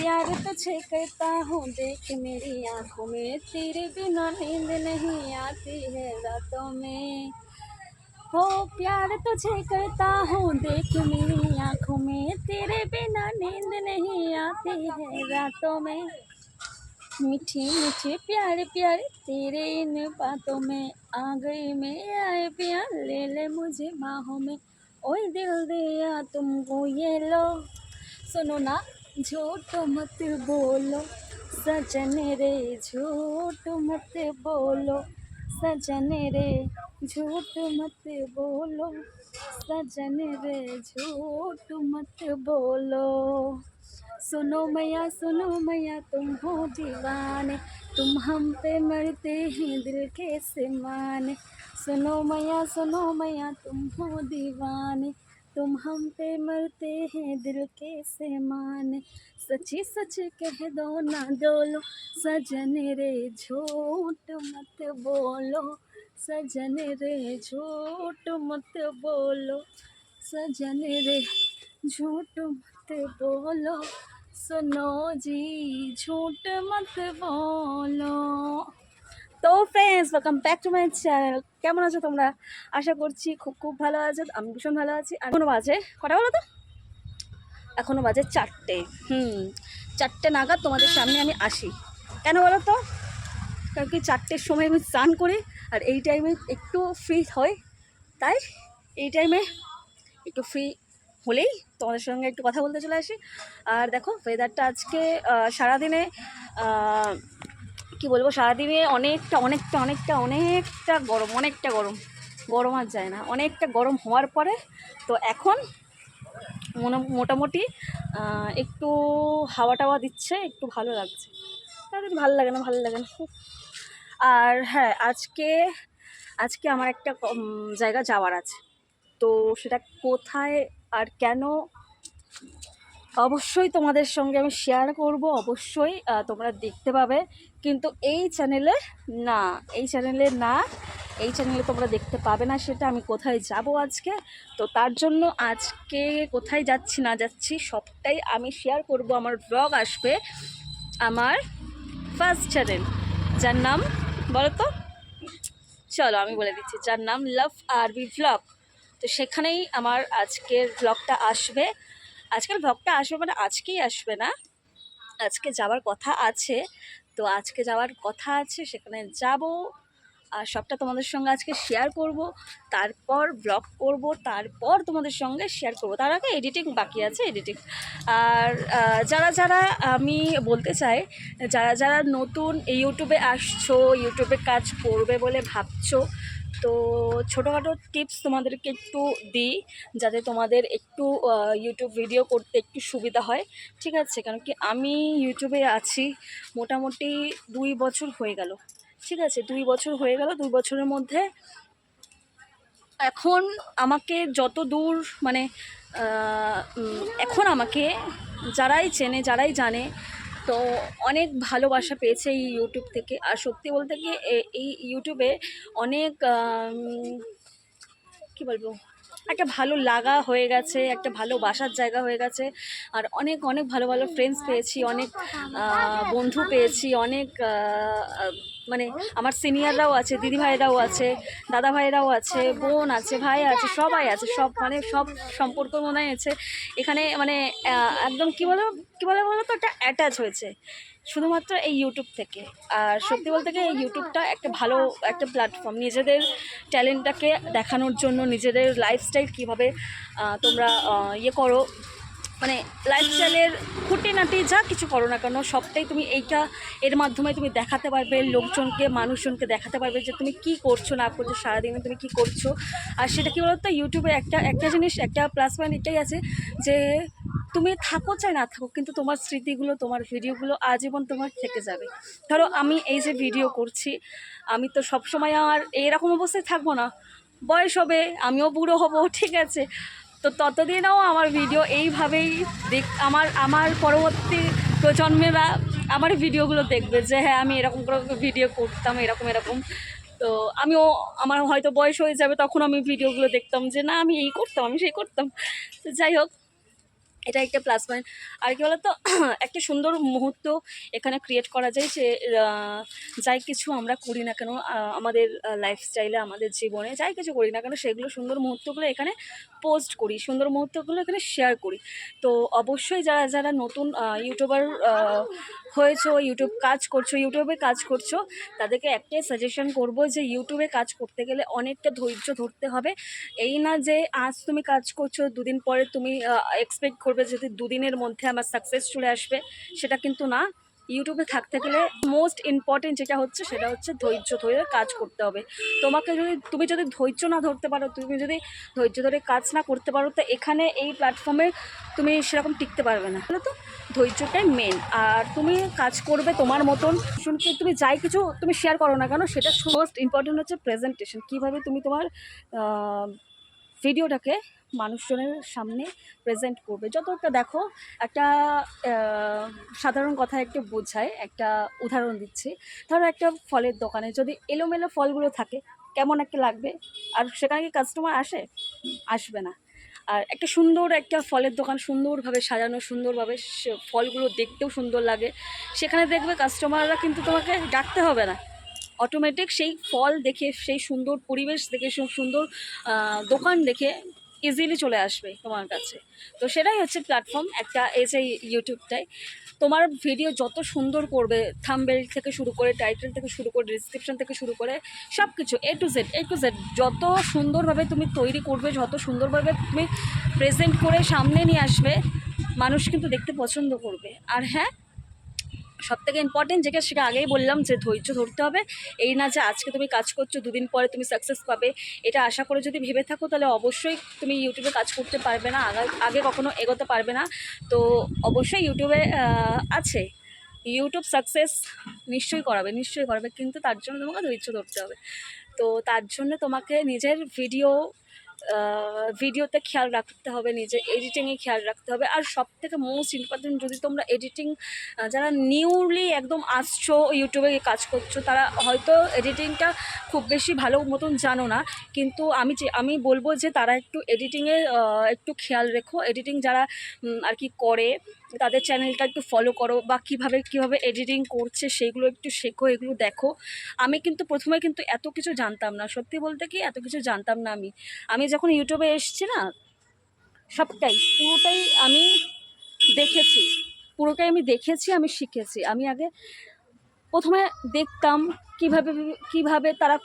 प्यार तुझे करता हूँ देख मेरी आंखों में, तेरे बिना नींद नहीं आती है रातों में। हो प्यार तुझे करता हूँ देख मेरी आंखों में, तेरे बिना नींद नहीं आती है रातों में। मीठे मीठे प्यारे प्यारे तेरे इन बातों में आ गई मैं, आए प्यार ले ले मुझे बाहों में। ओए दिल दिया तुमको ये लो, सुनो ना झूठ मत बोलो सजन रे, झूठ मत बोलो सजन रे, झूठ मत बोलो सजन रे, झूठ मत बोलो। सुनो मैया तुम हो दीवाने, तुम हम पे मरते हैं दिल कैसे माने। सुनो मैया तुम हो दीवाने, तुम हम पे मरते हैं दिल कैसे माने। सच्ची सच कह दो ना डोलो सजन रे, झूठ मत बोलो सजन रे, झूठ मत बोलो सजन रे, झूठ मत बोलो। सुनो जी झूठ मत बोलो। তো friends, welcome back to my channel. কেমন আছো তোমরা? আশা করছি খুব খুব ভালো আছো। আমি ভীষণ ভালো আছি। এখনও বাজে কটা বলো তো? এখনও বাজে 4টে। 4টে নাগাদ তোমাদের সামনে আমি আসি। কেন বলো তো? কারণ কি 4টের সময় আমি স্নান করি, আর এই টাইমে একটু ফ্রি হয়, তাই এই টাইমে একটু ফ্রি হলেই তোমাদের সঙ্গে একটু কথা বলতে চলে আসি। আর দেখো ওয়েদারটা আজকে সারাদিনে কি বলবো, সারাদিনে অনেকটা গরম, গরম আর যায় না, অনেকটা গরম হওয়ার পরে তো এখন মোটামুটি একটু হাওয়া টাওয়া দিচ্ছে, একটু ভালো লাগছে। সারাদিন ভালো লাগে না। আর হ্যাঁ, আজকে আমার একটা জায়গা যাওয়ার আছে, তো সেটা কোথায় আর কেন অবশ্যই তোমাদের সঙ্গে আমি শেয়ার করব, অবশ্যই তোমরা দেখতে পাবে। কিন্তু এই চ্যানেলে তোমরা দেখতে পাবে না সেটা। আমি কোথায় যাব আজকে, তো তার জন্য আজকে কোথায় যাচ্ছি না যাচ্ছি সবটাই আমি শেয়ার করব। আমার ব্লগ আসবে আমার ফার্স্ট চ্যানেল, যার নাম বলো তো, চলো আমি বলে দিচ্ছি, যার নাম লাভ আরবি ব্লগ। তো সেখানেই আমার আজকের ব্লগটা আসবে। মানে আজকেই আসবে না, আজকে যাওয়ার কথা আছে। তো আজকে যাওয়ার কথা আছে, সেখানে যাব আর সবটা তোমাদের সঙ্গে আজকে শেয়ার করব। তারপর ব্লগ করব, তারপর তোমাদের সঙ্গে শেয়ার করব। তার আগে এডিটিং বাকি আছে, এডিটিং। আর যারা আমি বলতে চাই, যারা নতুন ইউটিউবে আসছো, ইউটিউবে কাজ করবে বলে ভাবছো, তো ছোটোখাটো টিপস তোমাদেরকে একটু দিই, যাতে তোমাদের একটু ইউটিউব ভিডিও করতে একটু সুবিধা হয়, ঠিক আছে? কারণ কি আমি ইউটিউবে আছি মোটামুটি 2 বছর হয়ে গেল, ঠিক আছে? 2 বছর হয়ে গেল। 2 বছরের মধ্যে এখন আমাকে যত দূর মানে এখন আমাকে যারাই চেনে, যারাই জানে, তো অনেক ভালোবাসা পেয়েছে এই ইউটিউব থেকে। আর সত্যি বলতে গিয়ে এই ইউটিউবে অনেক কী বলবো, একটা ভালো লাগা হয়ে গেছে, একটা ভালোবাসার জায়গা হয়ে গেছে। আর অনেক ভালো ফ্রেন্ডস পেয়েছি, অনেক বন্ধু পেয়েছি, অনেক মানে আমার সিনিয়ররাও আছে, দিদি ভাইরাও আছে, দাদা ভাইরাও আছে, বোন আছে, ভাই আছে, সবাই আছে, সব সম্পর্ক মনে হয়েছে এখানে। মানে একদম কী বলে বলো তো, একটা অ্যাটাচ হয়েছে শুধুমাত্র এই ইউটিউব থেকে। আর সত্যি বলতে গিয়ে এই ইউটিউবটা একটা ভালো একটা প্ল্যাটফর্ম, নিজেদের ট্যালেন্টটাকে দেখানোর জন্য, নিজেদের লাইফস্টাইল কীভাবে তোমরা করো, মানে লাইফস্টাইলের খুঁটিনাটি যা কিছু করো না কেন, সবটাই তুমি এর মাধ্যমে তুমি দেখাতে পারবে মানুষজনকে দেখাতে পারবে যে তুমি কি করছো না করছো, সারাদিনে তুমি কি করছো। আর সেটা কী বলো তো, ইউটিউবে একটা জিনিস, একটা প্লাস পয়েন্ট এটাই আছে যে তুমি থাকো চাই না থাকো, কিন্তু তোমার স্মৃতিগুলো, তোমার ভিডিওগুলো আজীবন তোমার থেকে যাবে। ধরো আমি এই যে ভিডিও করছি, আমি তো সবসময় আর এরকম অবস্থায় থাকবো না, বয়স হবে, আমিও বুড়ো হব, ঠিক আছে? তো ততদিনও আমার ভিডিও এইভাবেই আমার পরবর্তী প্রজন্মেরা আমার ভিডিওগুলো দেখবে যে হ্যাঁ, আমি এরকম করে ভিডিও করতাম, এরকম। তো আমার হয়তো বয়স হয়ে যাবে, তখন আমি ভিডিওগুলো দেখতাম যে না, আমি এই করতাম, আমি সেই করতাম। তো যাই হোক, এটা একটা প্লাস পয়েন্ট। আর কি বলতো একটা সুন্দর মুহূর্ত এখানে ক্রিয়েট করা যায় যে যাই কিছু আমরা করি না কেন আমাদের লাইফস্টাইলে, আমাদের জীবনে যাই কিছু করি না কেন সেগুলো সুন্দর মুহূর্তগুলো এখানে পোস্ট করি, সুন্দর মুহূর্তগুলো এখানে শেয়ার করি। তো অবশ্যই যারা যারা নতুন ইউটিউবার হয়েছো, ইউটিউবে কাজ করছো, তাদেরকে একটাই সাজেশন করব যে ইউটিউবে কাজ করতে গেলে অনেকটা ধৈর্য ধরতে হবে। এই না যে আজ তুমি কাজ করছো, দুদিন পরে তুমি এক্সপেক্ট করবে যদি দুদিনের মধ্যে আমার সাকসেস চলে আসবে, সেটা কিন্তু না। ইউটিউবে থাকতে গেলে মোস্ট ইম্পর্টেন্ট যেটা হচ্ছে সেটা হচ্ছে ধৈর্য ধরে কাজ করতে হবে। তুমি যদি ধৈর্য না ধরতে পারো, তুমি যদি ধৈর্য ধরে কাজ না করতে পারো, তো এখানে এই প্ল্যাটফর্মে তুমি সেরকম টিকতে পারবে না। তো ধৈর্যটাই মেন। আর তুমি কাজ করবে তোমার মতন, শুনতে তুমি যাই কিছু তুমি শেয়ার করো না কেন, সেটা মোস্ট ইম্পর্টেন্ট হচ্ছে প্রেজেন্টেশন। কীভাবে তুমি তোমার ভিডিওটাকে মানুষজনের সামনে প্রেজেন্ট করবে। যতটা দেখো একটা সাধারণ কথা একটু বোঝায়, একটা উদাহরণ দিচ্ছি। ধরো একটা ফলের দোকানে যদি এলোমেলো ফলগুলো থাকে, কেমন একটা লাগবে? আর সেখানে কি কাস্টমার আসবে না। আর একটা সুন্দর একটা ফলের দোকান সুন্দরভাবে সাজানো, সুন্দরভাবে ফলগুলো দেখতেও সুন্দর লাগে, সেখানে দেখবে কাস্টমাররা কিন্তু তোমাকে ডাকতে হবে না, অটোমেটিক সেই ফল দেখে, সেই সুন্দর পরিবেশ দেখে, সুন্দর দোকান দেখে ইজিলি চলে আসবে তোমার কাছে। তো সেটাই হচ্ছে প্ল্যাটফর্ম একটা, এই যে ইউটিউবটাই তোমার ভিডিও যত সুন্দর করবে, থাম্বনেল থেকে শুরু করে, টাইটেল থেকে শুরু করে, ডিসক্রিপশন থেকে শুরু করে সব কিছু এ টু জেড যত সুন্দরভাবে তুমি তৈরি করবে, যত সুন্দরভাবে তুমি প্রেজেন্ট করে সামনে নিয়ে আসবে, মানুষ কিন্তু দেখতে পছন্দ করবে। আর হ্যাঁ, সবথেকে ইম্পর্টেন্ট যেটা, সেটা আগেই বললাম যে ধৈর্য ধরতে হবে। এই না যে আজকে তুমি কাজ করছো, দুদিন পরে তুমি সাকসেস পাবে, এটা আশা করে যদি ভেবে থাকো, তাহলে অবশ্যই তুমি ইউটিউবে কাজ করতে পারবে না, আগে কখনো এগোতে পারবে না। তো অবশ্যই ইউটিউবে আছে, ইউটিউব সাকসেস নিশ্চয়ই করাবে, কিন্তু তার জন্য তোমাকে ধৈর্য ধরতে হবে। তো তার জন্য তোমাকে নিজের ভিডিওতে খেয়াল রাখতে হবে, নিজের এডিটিংয়ে খেয়াল রাখতে হবে। আর সবথেকে মোস্ট ইম্পর্টেন্ট, যদি তোমরা এডিটিং, যারা নিউলি একদম আসছো ইউটিউবে কাজ করছো, তারা হয়তো এডিটিংটা খুব বেশি ভালো মতন জানো না, কিন্তু আমি বলবো যে তারা একটু এডিটিংয়ে একটু খেয়াল রেখো। এডিটিং যারা আর কি করে, তাদের চ্যানেলটা একটু ফলো করো, বা কীভাবে এডিটিং করছে সেইগুলো একটু শেখো, এগুলো দেখো। আমি কিন্তু প্রথমে কিন্তু এত কিছু জানতাম না, সত্যি বলতে কি এত কিছু জানতাম না। আমি যখন ইউটিউবে এসেছি না, পুরোটাই আমি দেখেছি, আমি শিখেছি। আমি আগে প্রথমে দেখতাম কিভাবে তারা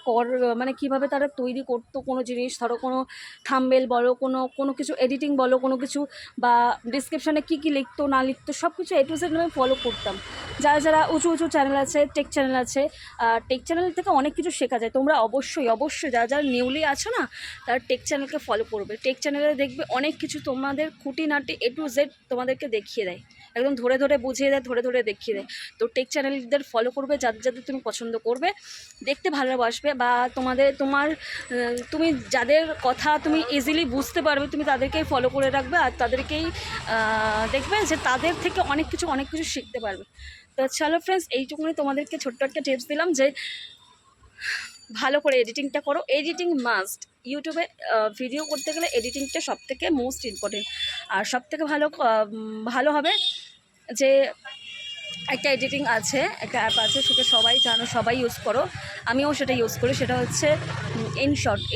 মানে কিভাবে তারা তৈরি করতো কোনো জিনিস, ধরো কোনো থাম্বনেল বলো, কোনো কিছু এডিটিং বলো, কোনো কিছু, বা ডিসক্রিপশানে কী লিখতো না লিখতো, সব কিছু এ টু জেড আমি ফলো করতাম। যারা উঁচু চ্যানেল আছে, টেক চ্যানেল আছে, টেক চ্যানেল থেকে অনেক কিছু শেখা যায়। তোমরা অবশ্যই যারা নিউলি আছো না, তারা টেক চ্যানেলকে ফলো করবে। টেক চ্যানেলে দেখবে অনেক কিছু তোমাদের খুঁটিনাটি এ টু জেড তোমাদেরকে দেখিয়ে দেয়, একদম ধরে বুঝিয়ে দেয়, ধরে দেখিয়ে দেয়। তো টেক চ্যানেলদের ফলো করবে, যাদের তুমি পছন্দ করবে, দেখতে ভালোবাসবে, বা তুমি যাদের কথা তুমি ইজিলি বুঝতে পারবে, তুমি তাদেরকেই ফলো করে রাখবে, আর তাদেরকেই দেখবে যে তাদের থেকে অনেক কিছু শিখতে পারবে। তো চলো ফ্রেন্ডস, এইটুকুনি তোমাদেরকে ছোট্ট একটা টিপস দিলাম যে ভালো করে এডিটিংটা করো। এডিটিং মাস্ট, ইউটিউবে ভিডিও করতে গেলে এডিটিংটা সবথেকে মোস্ট ইম্পর্টেন্ট। আর সবথেকে ভালো হবে যে একটা এডিটিং আছে, একটা অ্যাপ আছে, সেটা সবাই জানো, সবাই ইউজ করো, আমিও সেটা ইউজ করি। সেটা হচ্ছে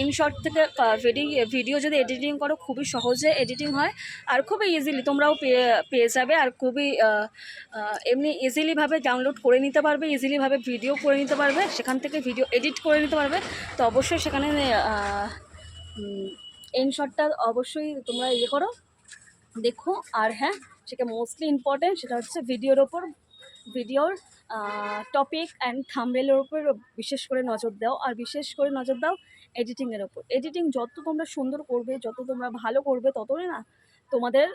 ইনশর্ট থেকে ভিডিও যদি এডিটিং করো, খুবই সহজে এডিটিং হয়, আর খুবই ইজিলি তোমরাও পেয়ে যাবে। আর খুবই এমনি ইজিলিভাবে ডাউনলোড করে নিতে পারবে, ইজিলিভাবে ভিডিও করে নিতে পারবে, সেখান থেকে ভিডিও এডিট করে নিতে পারবে। তো অবশ্যই সেখানে ইনশর্টটা অবশ্যই তোমরা করো, দেখো। আর হ্যাঁ, সেটা মোস্টলি ইম্পর্টেন্ট, সেটা হচ্ছে ভিডিওর টপিক অ্যান্ড থাম্বনেলের ওপর বিশেষ করে নজর দাও। আর বিশেষ করে নজর দাও এডিটিংয়ের ওপর। এডিটিং যত তোমরা সুন্দর করবে, যত তোমরা ভালো করবে, ততই না তোমাদের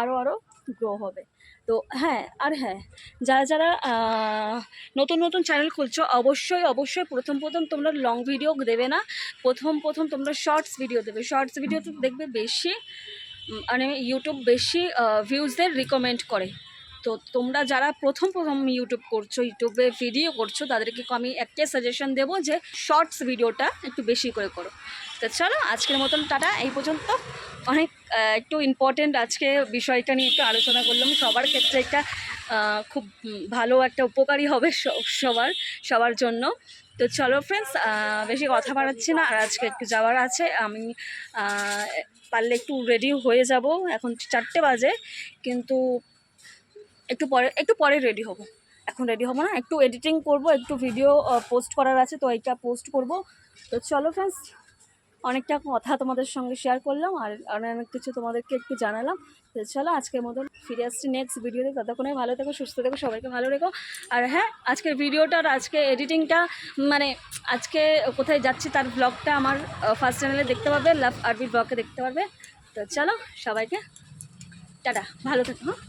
আরও গ্রো হবে। তো হ্যাঁ, যারা নতুন চ্যানেল খুলছো, অবশ্যই প্রথম তোমরা লং ভিডিও দেবে না, প্রথম তোমরা শর্টস ভিডিও দেবে। শর্টস ভিডিওতে দেখবে বেশি, মানে ইউটিউব বেশি ভিউজদের রিকমেন্ড করে। তো তোমরা যারা প্রথম ইউটিউবে ভিডিও করছো তাদেরকে আমি একটাই সাজেশন দেবো যে শর্টস ভিডিওটা একটু বেশি করে করো। তো চলো আজকের মতন টাটা, এই পর্যন্ত। অনেক একটু ইম্পর্টেন্ট আজকে বিষয়টা নিয়ে একটু আলোচনা করলাম, সবার ক্ষেত্রে একটা খুব ভালো একটা উপকারী হবে সবার জন্য। তো চলো ফ্রেন্ডস, বেশি কথা বাড়াচ্ছি না, আর আজকে একটু যাওয়ার আছে, আমি পারলে একটু রেডি হয়ে যাব। এখন 4টে বাজে, কিন্তু একটু পরে রেডি হব, এখন রেডি হব না, একটু এডিটিং করব, একটু ভিডিও পোস্ট করার আছে, তো এইটা পোস্ট করব। তো চলো ফ্রেন্ডস, অনেকটা কথা তোমাদের সঙ্গে শেয়ার করলাম, আর অনেক কিছু তোমাদেরকে একটু জানালাম। তো চলো আজকের মতন ফিরে আসছি নেক্সট ভিডিওতে, ততক্ষণে ভালো থেকো, সুস্থ থেকো, সবাইকে ভালো রেখো। আর হ্যাঁ, আজকের ভিডিওটা আর আজকে এডিটিংটা, মানে আজকে কোথায় যাচ্ছি তার ব্লগটা আমার ফার্স্ট চ্যানেলে দেখতে পারবে, লাভ আরবি ব্লগে দেখতে পারবে। তো চলো সবাইকে টাটা, ভালো থেকো। হ্যাঁ।